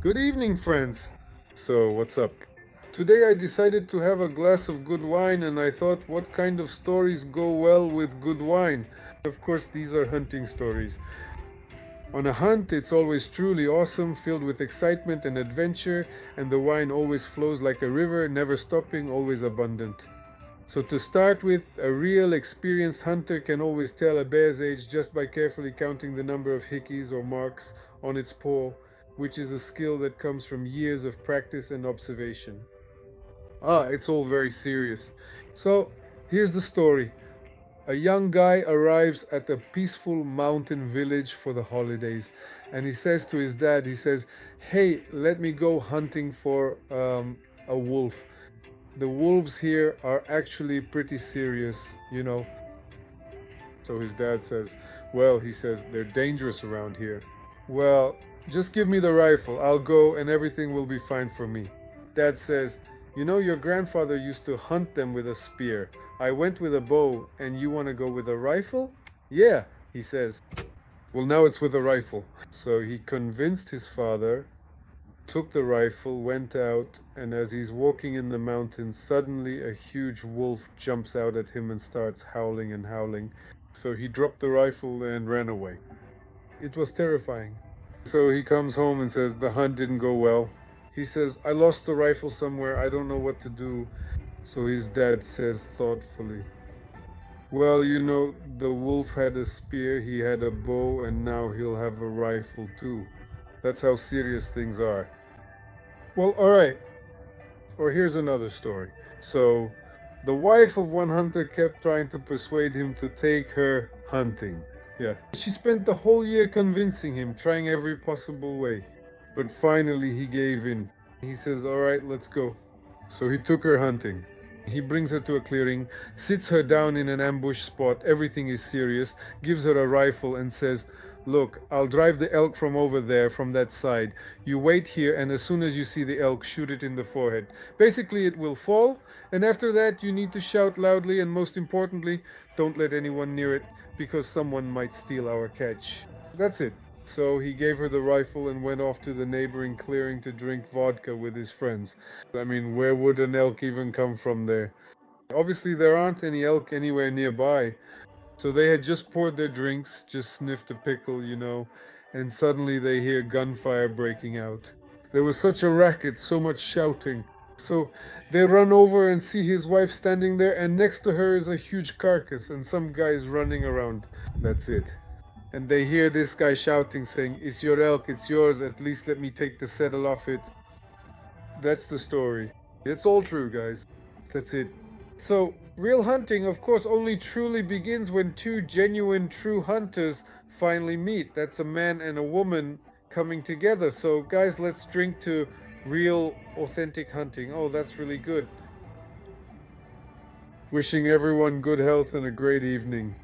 Good evening, friends. So, what's up? Today I decided to have a glass of good wine, and I thought, what kind of stories go well with good wine? Of course, these are hunting stories. On a hunt, it's always truly awesome, filled with excitement and adventure, and the wine always flows like a river, never stopping, always abundant. So to start with, a real experienced hunter can always tell a bear's age just by carefully counting the number of hickeys or marks on its paw, which is a skill that comes from years of practice and observation. It's all very serious. So here's the story. A young guy arrives at a peaceful mountain village for the holidays, and he says to his dad, he says, "Hey, let me go hunting for a wolf. The wolves here are actually pretty serious. So his dad says, "Well," he says, "they're dangerous around here." "Well, just give me the rifle. I'll go and everything will be fine for me." Dad says, "Your grandfather used to hunt them with a spear. I went with a bow, and you want to go with a rifle?" "Yeah," he says. "Well, now it's with a rifle." So he convinced his father, took the rifle, went out, and as he's walking in the mountains, suddenly a huge wolf jumps out at him and starts howling and howling. So he dropped the rifle and ran away. It was terrifying. So he comes home and says the hunt didn't go well. He says, "I lost the rifle somewhere. I don't know what to do." So his dad says thoughtfully, "Well, the wolf had a spear, he had a bow, and now he'll have a rifle too. That's how serious things are." Well, alright. Or here's another story. So, the wife of one hunter kept trying to persuade him to take her hunting. Yeah. She spent the whole year convincing him, trying every possible way. But finally he gave in. He says, "Alright, let's go." So he took her hunting. He brings her to a clearing, sits her down in an ambush spot, everything is serious, gives her a rifle and says, "Look, I'll drive the elk from over there, from that side. You wait here, and as soon as you see the elk, shoot it in the forehead. Basically, it will fall, and after that you need to shout loudly, and most importantly, don't let anyone near it, because someone might steal our catch." That's it. So he gave her the rifle and went off to the neighboring clearing to drink vodka with his friends. I mean, where would an elk even come from there? Obviously, there aren't any elk anywhere nearby. So they had just poured their drinks, just sniffed a pickle, and suddenly they hear gunfire breaking out. There was such a racket, so much shouting. So they run over and see his wife standing there, and next to her is a huge carcass and some guys running around. That's it. And they hear this guy shouting, saying, "It's your elk, it's yours, at least let me take the saddle off it." That's the story. It's all true, guys. That's it. So, real hunting, of course, only truly begins when two genuine, true hunters finally meet. That's a man and a woman coming together. So, guys, let's drink to real, authentic hunting. Oh, that's really good. Wishing everyone good health and a great evening.